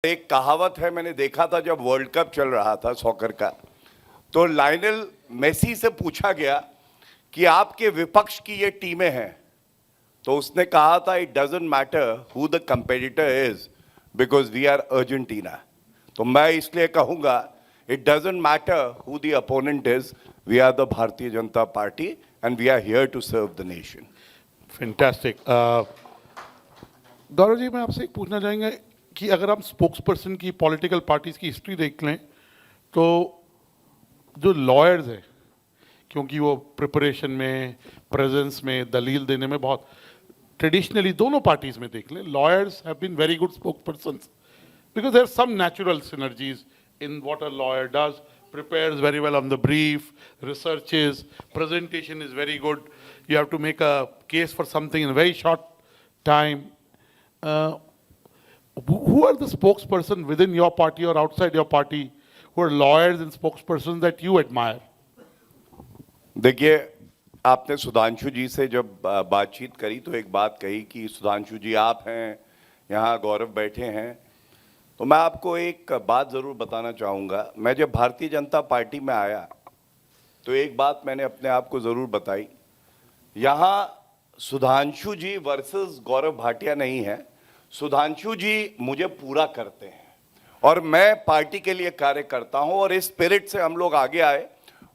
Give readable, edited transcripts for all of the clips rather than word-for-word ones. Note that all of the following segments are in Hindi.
एक कहावत है, मैंने देखा था जब वर्ल्ड कप चल रहा था सॉकर का, तो लायनल मेसी से पूछा गया कि आपके विपक्ष की ये टीमें हैं, तो उसने कहा था it doesn't matter who the competitor is because we are Argentina. तो मैं इसलिए कहूंगा it doesn't matter who the opponent is, we are the Bharatiya Janata Party and we are here to serve the nation. Fantastic. Gaurav ji, मैं आपसे एक पूछना चाहेंगे कि अगर हम स्पोक्स पर्सन की पॉलिटिकल पार्टीज की हिस्ट्री देख लें तो जो लॉयर्स हैं, क्योंकि वो प्रिपरेशन में, प्रेजेंस में, दलील देने में बहुत ट्रेडिशनली दोनों पार्टीज में देख लें, lawyers have been very good spokes persons because there are some natural synergies in what a lawyer does. Prepares very well on the brief, researches, presentation is very good. You have to make a case for something in a very short time. Who are the spokesperson within your party or outside your party who are lawyers and spokespersons that you admire? देखिए, आपने सुधांशु जी से जब बातचीत करी तो एक बात कही कि सुधांशु जी आप हैं, यहाँ गौरव बैठे हैं, तो मैं आपको एक बात ज़रूर बताना चाहूँगा। मैं जब भारतीय जनता पार्टी में आया तो एक बात मैंने अपने आप को ज़रूर बताई, यहाँ सुधांशु जी वर्सेस गौरव भाटिया नहीं है, सुधांशु जी मुझे पूरा करते हैं और मैं पार्टी के लिए कार्य करता हूँ, और इस स्पिरिट से हम लोग आगे आए।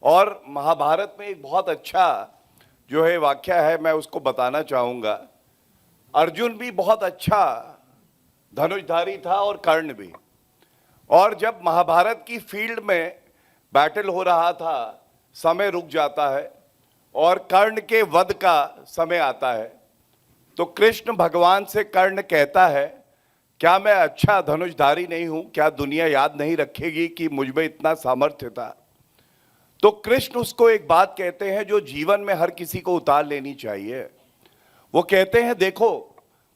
और महाभारत में एक बहुत अच्छा जो है वाक्य है, मैं उसको बताना चाहूँगा। अर्जुन भी बहुत अच्छा धनुषधारी था और कर्ण भी, और जब महाभारत की फील्ड में बैटल हो रहा था, समय रुक जाता है और कर्ण के वध का समय आता है, तो कृष्ण भगवान से कर्ण कहता है क्या मैं अच्छा धनुषधारी नहीं हूं, क्या दुनिया याद नहीं रखेगी कि मुझ में इतना सामर्थ्य था। तो कृष्ण उसको एक बात कहते हैं जो जीवन में हर किसी को उतार लेनी चाहिए। वो कहते हैं देखो,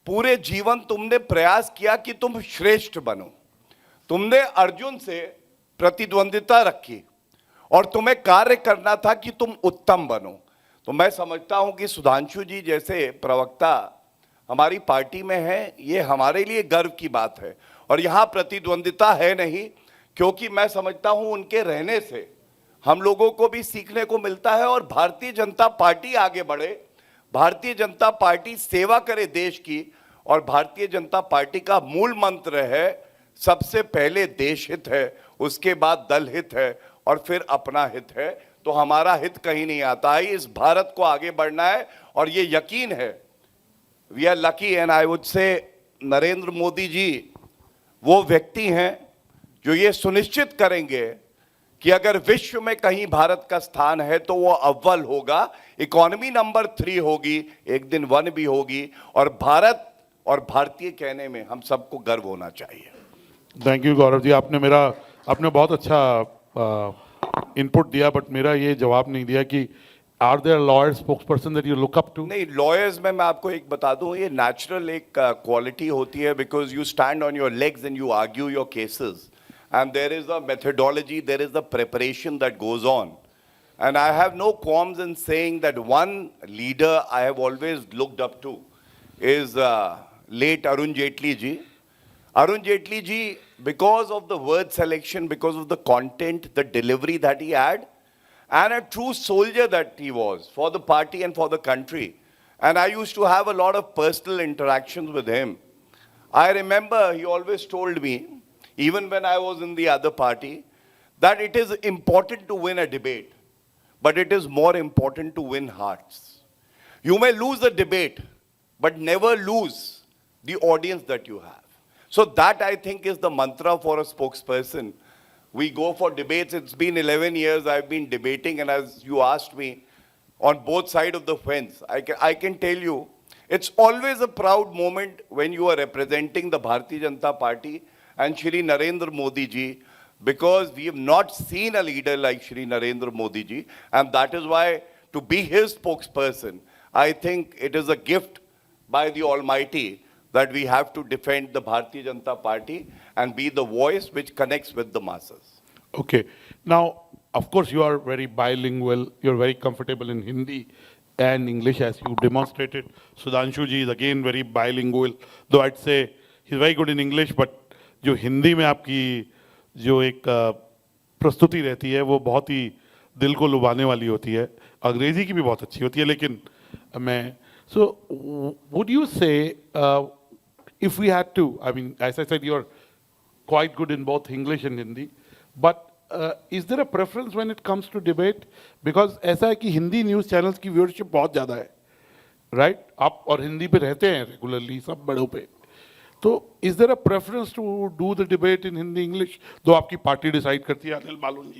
पूरे जीवन तुमने प्रयास किया कि तुम श्रेष्ठ बनो, तुमने अर्जुन से प्रतिद्वंदिता रखी और तुम्हें कार्य करना था कि तुम उत्तम बनो। तो मैं समझता हूं कि सुधांशु जी जैसे प्रवक्ता हमारी पार्टी में हैं, ये हमारे लिए गर्व की बात है। और यहाँ प्रतिद्वंदिता है नहीं, क्योंकि मैं समझता हूं उनके रहने से हम लोगों को भी सीखने को मिलता है और भारतीय जनता पार्टी आगे बढ़े, भारतीय जनता पार्टी सेवा करे देश की। और भारतीय जनता पार्टी का मूल मंत्र है सबसे पहले देश हित है, उसके बाद दल हित है और फिर अपना हित है। तो हमारा हित कहीं नहीं आता है, इस भारत को आगे बढ़ना है और ये यकीन है, we are lucky and I would say Narendra Modi ji वो व्यक्ति हैं जो ये सुनिश्चित करेंगे कि अगर विश्व में कहीं भारत का स्थान है तो वो अव्वल होगा, इकोनॉमी नंबर 3 होगी, एक दिन 1 भी होगी, और भारत और भारतीय कहने में हम सबको गर्व होना चाहिए। थैंक यू गौरव जी, आपने बहुत अच्छा इनपुट दिया, बट मेरा ये जवाब नहीं दिया कि are there lawyer spokesperson that you look up to? नहीं, लॉयर्स में मैं आपको एक बता दूं, ये नेचुरल एक क्वालिटी होती है, because you stand on your legs and you argue your cases, and there is a methodology, there is a preparation that goes on. And I have no qualms in saying that one leader I have always looked up to is late Arun Jaitley ji. Arun Jaitley ji, because of the word selection, because of the content, the delivery that he had, and a true soldier that he was for the party and for the country. And I used to have a lot of personal interactions with him. I remember he always told me, even when I was in the other party, that it is important to win a debate, but it is more important to win hearts. You may lose a debate, but never lose the audience that you have. So that, I think, is the mantra for a spokesperson. We go for debates. It's been 11 years I've been debating, and as you asked me, on both sides of the fence, I can tell you, it's always a proud moment when you are representing the Bharatiya Janata Party and Shri Narendra Modi ji, because we have not seen a leader like Shri Narendra Modi ji, and that is why to be his spokesperson, I think it is a gift by the Almighty that we have to defend the Bharatiya Janata Party and be the voice which connects with the masses. Okay. Now, of course, you are very bilingual. You're very comfortable in Hindi and English, as you demonstrated. Sudhanshu ji is again very bilingual, though I'd say he's very good in English, but जो हिंदी में आपकी जो एक प्रस्तुति रहती है वो बहुत ही दिल को लुभाने वाली होती है, अंग्रेजी की भी बहुत अच्छी होती है, लेकिन मैं सो वुड यू से if we had to, I mean, as I said, you're quite good in both English and Hindi, but is there a preference when it comes to debate? Because ऐसा है कि हिंदी न्यूज़ चैनल्स की व्यूअरशिप बहुत ज़्यादा है, राइट? आप और हिंदी पे रहते हैं रेगुलरली सब बड़ों पे, तो is there a preference to do the debate in Hindi English? दो आपकी पार्टी डिसाइड करती है, अनिल बालून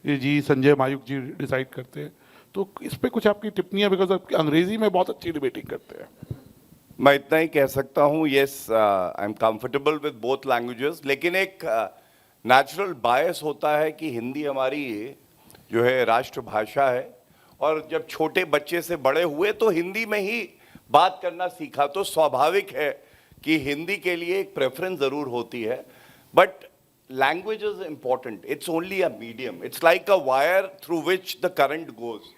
जी संजय मायूख जी डिसाइड करते हैं, तो इस पे कुछ आपकी टिप्पणियां, बिकॉज आप अंग्रेजी में बहुत अच्छी डिबेटिंग करते हैं। मैं इतना ही कह सकता हूँ, yes I am comfortable with both languages, लेकिन एक नेचुरल बायस होता है कि हिंदी हमारी जो है राष्ट्रभाषा है, और जब छोटे बच्चे से बड़े हुए तो हिंदी में ही बात करना सीखा, तो स्वाभाविक है कि हिंदी के लिए एक प्रेफरेंस ज़रूर होती है। But language is important, it's only a medium, it's like a wire through which the current goes.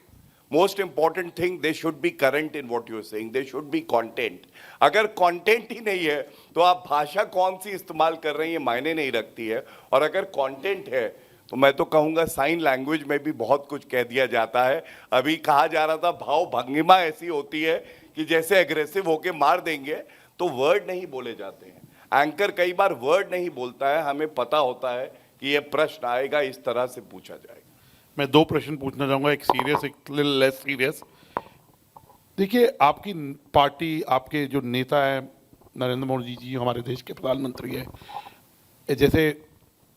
Most important thing, they should be current in what you are saying, they should be content. अगर कंटेंट ही नहीं है तो आप भाषा कौन सी इस्तेमाल कर रहे हैं ये मायने नहीं रखती है, और अगर कंटेंट है तो मैं तो कहूँगा साइन लैंग्वेज में भी बहुत कुछ कह दिया जाता है। अभी कहा जा रहा था भाव भंगिमा ऐसी होती है कि जैसे एग्रेसिव होके मार देंगे, तो वर्ड नहीं बोले जाते हैं। एंकर कई बार वर्ड नहीं बोलता है, हमें पता होता है कि ये प्रश्न आएगा, इस तरह से पूछा जाएगा। मैं दो प्रश्न पूछना चाहूँगा, एक सीरियस एक लिटिल लेस सीरियस। देखिए, आपकी पार्टी, आपके जो नेता हैं नरेंद्र मोदी जी हमारे देश के प्रधानमंत्री हैं, जैसे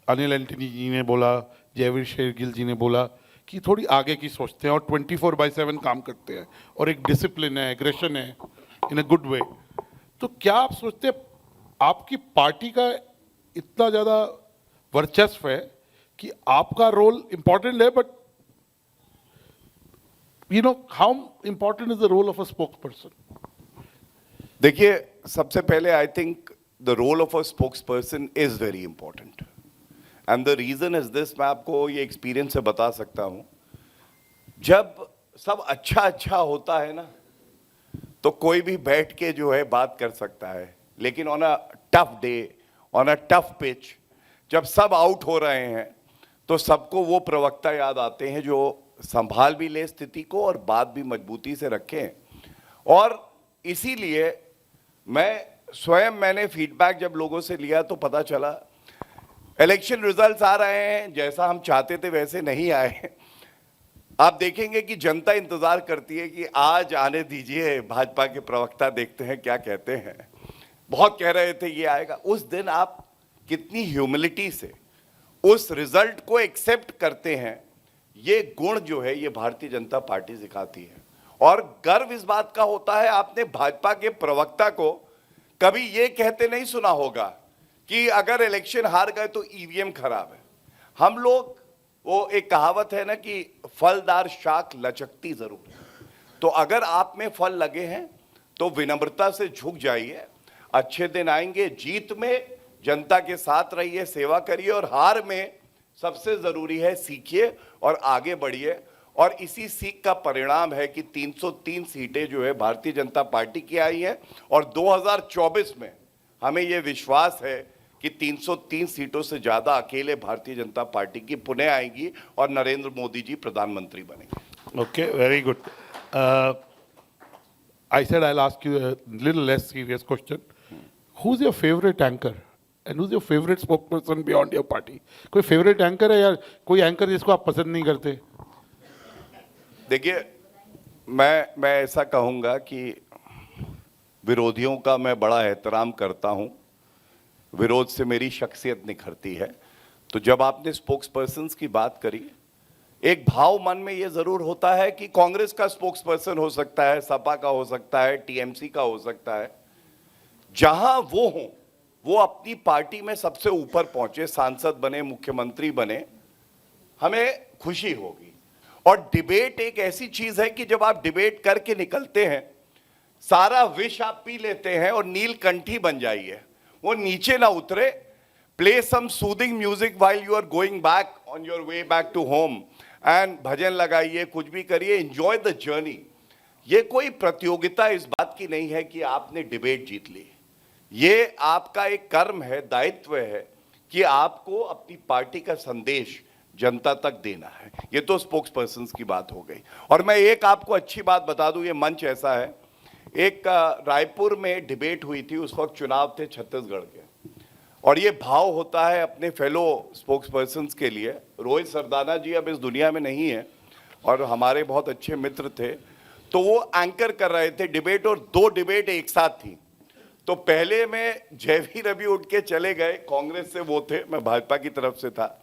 अनिल एंटनी जी ने बोला, जयवीर शेरगिल जी ने बोला कि थोड़ी आगे की सोचते हैं और 24/7 काम करते हैं, और एक डिसिप्लिन है, एग्रेशन है इन अ गुड वे। तो क्या आप सोचते हैं आपकी पार्टी का इतना ज़्यादा वर्चस्व है कि आपका रोल इम्पॉर्टेंट है, but you know how important is the role of a spokes person? देखिए, सबसे पहले I think the role of a spokes person is very important, and the reason is this. मैं आपको ये एक्सपीरियंस से बता सकता हूं, जब सब अच्छा होता है ना, तो कोई भी बैठ के जो है बात कर सकता है, लेकिन on a tough day, on a tough pitch, जब सब आउट हो रहे हैं, तो सबको वो प्रवक्ता याद आते हैं जो संभाल भी ले स्थिति को और बात भी मजबूती से रखें। और इसीलिए मैंने फीडबैक जब लोगों से लिया तो पता चला इलेक्शन रिजल्ट्स आ रहे हैं, जैसा हम चाहते थे वैसे नहीं आए। आप देखेंगे कि जनता इंतजार करती है कि आज आने दीजिए भाजपा के प्रवक्ता, देखते हैं क्या कहते हैं। बहुत कह रहे थे ये आएगा, उस दिन आप कितनी ह्यूमिलिटी से उस रिजल्ट को एक्सेप्ट करते हैं, ये गुण जो है ये भारतीय जनता पार्टी सिखाती है। और गर्व इस बात का होता है, आपने भाजपा के प्रवक्ता को कभी ये कहते नहीं सुना होगा कि अगर इलेक्शन हार गए तो ईवीएम खराब है। हम लोग, वो एक कहावत है ना कि फलदार शाख लचकती जरूर है, तो अगर आप में फल लगे हैं तो विनम्रता से झुक जाइए। अच्छे दिन आएंगे, जीत में जनता के साथ रहिए, सेवा करिए, और हार में सबसे जरूरी है सीखिए और आगे बढ़िए। और इसी सीख का परिणाम है कि 303 सीटें जो है भारतीय जनता पार्टी की आई हैं, और 2024 में हमें यह विश्वास है कि 303 सीटों से ज्यादा अकेले भारतीय जनता पार्टी की पुनः आएंगी और नरेंद्र मोदी जी प्रधानमंत्री बनेंगे। Okay, very good. I said I'll ask you a little less serious question. Who's your favorite anchor? And who's your favorite spokesperson beyond your party? कोई favorite anchor है या कोई anchor जिसको आप पसंद नहीं करते? देखिए, मैं ऐसा कहूँगा कि विरोधियों का मैं बड़ा एहतराम करता हूँ, विरोध से मेरी शख्सियत निखरती है। तो जब आपने स्पोक्स पर्सन्स की बात करी, एक भाव मन में ये जरूर होता है कि कांग्रेस का स्पोक्स पर्सन हो सकता है, सपा का हो सकता है, टीएमसी का हो सकता है। जहां वो हों, वो अपनी पार्टी में सबसे ऊपर पहुंचे, सांसद बने, मुख्यमंत्री बने, हमें खुशी होगी। और डिबेट एक ऐसी चीज है कि जब आप डिबेट करके निकलते हैं, सारा विष आप पी लेते हैं और नीलकंठी बन जाइए, वो नीचे ना उतरे। Play some soothing music while you are going back on your way back to home, and भजन लगाइए, कुछ भी करिए, एंजॉय द जर्नी। ये कोई प्रतियोगिता इस बात की नहीं है कि आपने डिबेट जीत ली। ये आपका एक कर्म है, दायित्व है कि आपको अपनी पार्टी का संदेश जनता तक देना है। ये तो स्पोक्स पर्सन की बात हो गई। और मैं एक आपको अच्छी बात बता दूं, ये मंच ऐसा है, एक रायपुर में डिबेट हुई थी, उस वक्त चुनाव थे छत्तीसगढ़ के, और ये भाव होता है अपने फेलो स्पोक्स पर्सन के लिए। रोहित सरदाना जी अब इस दुनिया में नहीं है और हमारे बहुत अच्छे मित्र थे, तो वो एंकर कर रहे थे डिबेट, और 2 डिबेट एक साथ थी। तो पहले में जयवीर अभी उठ के चले गए, कांग्रेस से वो थे, मैं भाजपा की तरफ से था,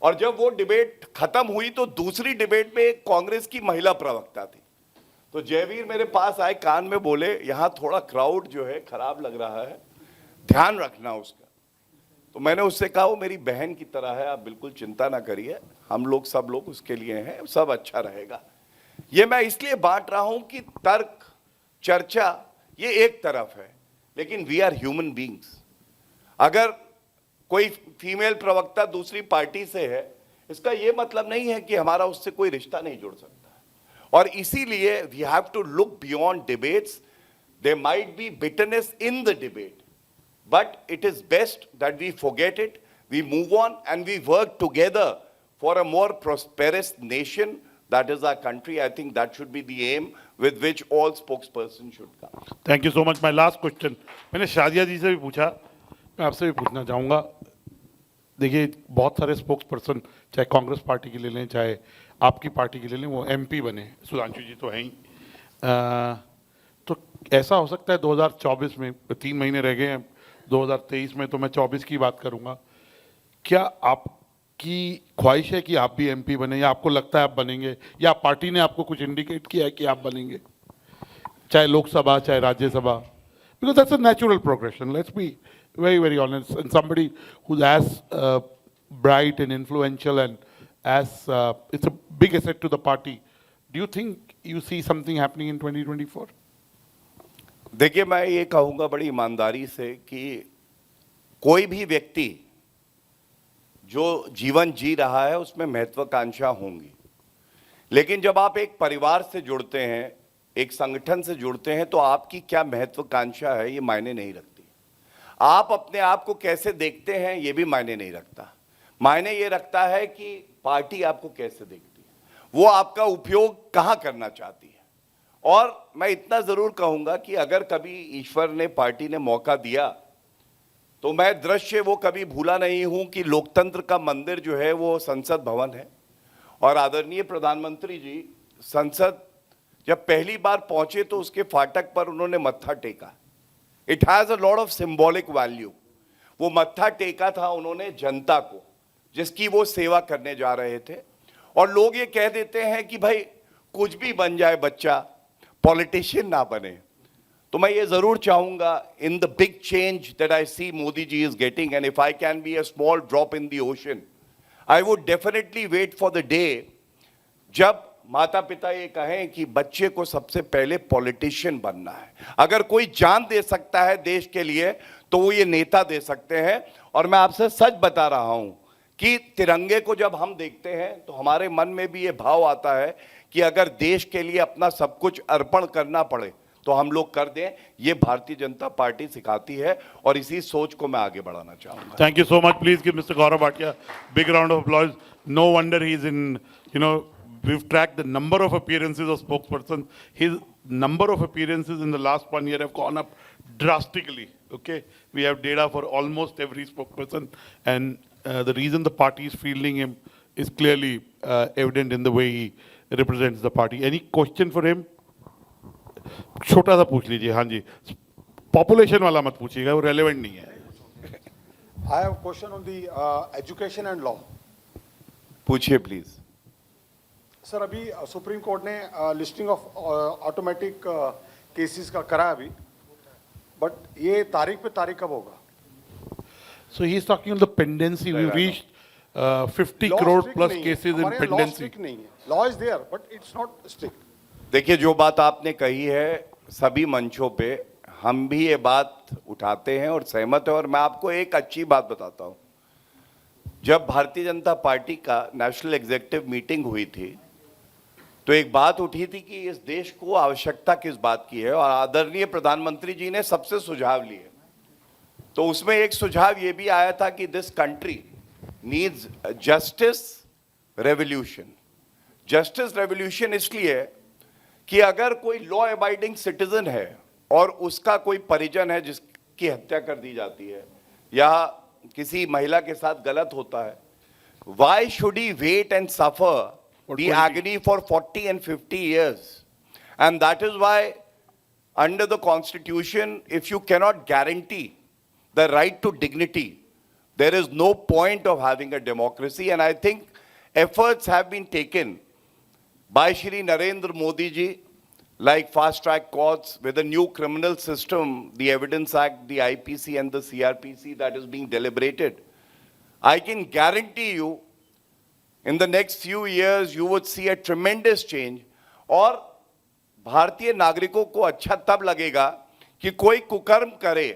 और जब वो डिबेट खत्म हुई तो दूसरी डिबेट में एक कांग्रेस की महिला प्रवक्ता थी। तो जयवीर मेरे पास आए, कान में बोले, यहाँ थोड़ा क्राउड जो है खराब लग रहा है, ध्यान रखना उसका। तो मैंने उससे कहा वो मेरी बहन की तरह है, आप बिल्कुल चिंता ना करिए, हम लोग सब लोग उसके लिए हैं, सब अच्छा रहेगा। ये मैं इसलिए बांट रहा हूं कि तर्क, चर्चा ये एक तरफ है, लेकिन वी आर ह्यूमन बींग्स। अगर कोई फीमेल प्रवक्ता दूसरी पार्टी से है, इसका ये मतलब नहीं है कि हमारा उससे कोई रिश्ता नहीं जुड़ सकता। और इसीलिए we have to look beyond debates. There might be bitterness in the debate, but it is best that we forget it, we move on, and we work together for a more prosperous nation. That is our country. I think that should be the aim with which all spokespersons should come. Thank you so much. My last question मैंने शादिया जी से भी पूछा, मैं आपसे भी पूछना चाहूँगा। देखिए, बहुत सारे स्पोक्स पर्सन, चाहे कांग्रेस पार्टी के ले लें, चाहे आपकी पार्टी के ले लें, वो एमपी बने। सुधांशु जी तो हैं ही। तो ऐसा हो सकता है 2024 में, 3 महीने रह गए हैं 2023 में, तो मैं 24 की बात करूंगा, क्या आपकी ख्वाहिश है कि आप भी एमपी बने, या आपको लगता है आप बनेंगे, या पार्टी ने आपको कुछ इंडिकेट किया है कि आप बनेंगे, चाहे लोकसभा चाहे Rajya Sabha? Because that's a natural progression, let's be very very honest, and somebody who's as bright and influential and as it's a big asset to the party. Do you think you see something happening in 2024? देखिए, मैं ये कहूँगा बड़ी ईमानदारी से कि कोई भी व्यक्ति जो जीवन जी रहा है उसमें महत्वाकांक्षा होंगी, लेकिन जब आप एक परिवार से जुड़ते हैं, एक संगठन से जुड़ते हैं, तो आपकी क्या महत्वाकांक्षा है ये मायने नहीं रखती। आप अपने आप को कैसे देखते हैं ये भी मायने नहीं रखता। मायने ये रखता है कि पार्टी आपको कैसे देखती है, वो आपका उपयोग कहाँ करना चाहती है। और मैं इतना जरूर कहूंगा कि अगर कभी ईश्वर ने, पार्टी ने मौका दिया, तो मैं दृश्य वो कभी भूला नहीं हूं कि लोकतंत्र का मंदिर जो है वो संसद भवन है, और आदरणीय प्रधानमंत्री जी संसद जब पहली बार पहुंचे तो उसके फाटक पर उन्होंने मत्था टेका। It has a lot of symbolic value. वो मत्था टेका था उन्होंने जनता को, जिसकी वो सेवा करने जा रहे थे। और लोग ये कह देते हैं कि भाई कुछ भी बन जाए बच्चा, पॉलिटिशियन ना बने। तो मैं ये जरूर चाहूंगा, in the big change that I see Modi ji is getting, and if I can be a small drop in the ocean, I would definitely wait for the day जब माता पिता ये कहें कि बच्चे को सबसे पहले पॉलिटिशियन बनना है। अगर कोई जान दे सकता है देश के लिए तो वो ये नेता दे सकते हैं। और मैं आपसे सच बता रहा हूं कि तिरंगे को जब हम देखते हैं तो हमारे मन में भी ये भाव आता है कि अगर देश के लिए अपना सब कुछ अर्पण करना पड़े तो हम लोग कर दें। ये भारतीय जनता पार्टी सिखाती है, और इसी सोच को मैं आगे बढ़ाना चाहूंगा। Thank you so much. Please give Mr. Gaurav Bhatia big round of applause. No wonder he's in, we've tracked the number of appearances of spokesperson. His number of appearances in the last 1 year have gone up drastically. Okay, we have data for almost every spokesperson, and the reason the party is fielding him is clearly evident in the way he represents the party. Any question for him? छोटा सा पूछ लीजिए। हाँ जी, पॉपुलेशन वाला मत पूछिएगा, वो रेलेवेंट नहीं है। I have a question on the education and law. पूछिए प्लीज। सर, अभी सुप्रीम कोर्ट ने लिस्टिंग ऑफ ऑटोमेटिक केसेस का करा अभी, बट ये तारीख पे तारीख कब होगा? So he's talking on the pendency. We've reached 50 crore plus cases in pendency. नहीं है, law is there but it's not strict. देखिए, जो बात आपने कही है सभी मंचों पे हम भी ये बात उठाते हैं और सहमत है। और मैं आपको एक अच्छी बात बताता हूं, जब भारतीय जनता पार्टी का नेशनल एग्जीक्यूटिव मीटिंग हुई थी तो एक बात उठी थी कि इस देश को आवश्यकता किस बात की है, और आदरणीय प्रधानमंत्री जी ने सबसे सुझाव लिए तो उसमें एक सुझाव ये भी आया था कि this country needs justice revolution. Justice revolution इसलिए कि अगर कोई लॉ अबाइडिंग सिटीजन है और उसका कोई परिजन है जिसकी हत्या कर दी जाती है या किसी महिला के साथ गलत होता है, why should he wait and suffer the agony for 40 and 50 years? And that is why under the constitution, if you cannot guarantee the right to dignity, there is no point of having a democracy. And I think efforts have been taken by Shri Narendra Modi ji, like fast track courts with a new criminal system, the Evidence Act, the IPC and the CRPC that is being deliberated. I can guarantee you in the next few years you would see a tremendous change. और भारतीय नागरिकों को अच्छा तब लगेगा कि कोई कुकर्म करे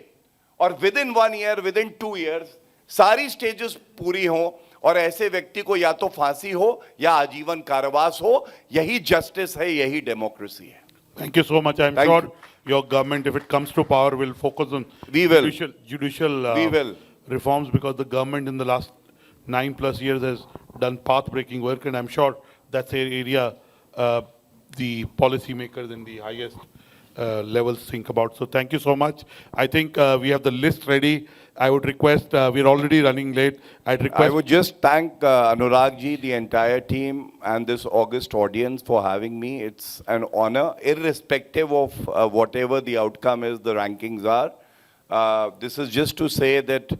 और with in 1 year, with in 2 years सारी स्टेजेस पूरी हों और ऐसे व्यक्ति को या तो फांसी हो या आजीवन कारावास हो। यही जस्टिस है, यही डेमोक्रेसी है। Thank you so much. I'm Thank sure your government, if it comes to power, will focus on We will. judicial We will. reforms, because the government in the last 9+ years has done path-breaking work, and I'm sure that's an area the policymakers in the highest levels think about. So thank you so much. I think we have the list ready. I would request, we're already running late. I'd I request. would just thank Anurag ji, the entire team, and this august audience for having me. It's an honor, irrespective of whatever the outcome is, the rankings are. This is just to say that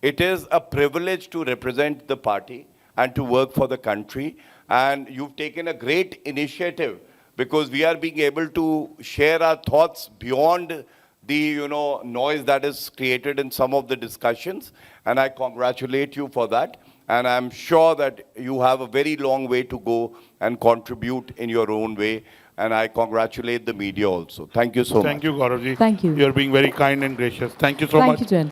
it is a privilege to represent the party and to work for the country. And you've taken a great initiative because we are being able to share our thoughts beyond the noise that is created in some of the discussions, and I congratulate you for that. And I'm sure that you have a very long way to go and contribute in your own way. And I congratulate the media also. Thank you so much. Thank you, Gaurav ji. Thank you. You're being very kind and gracious. Thank you so much. Thank you, Jen.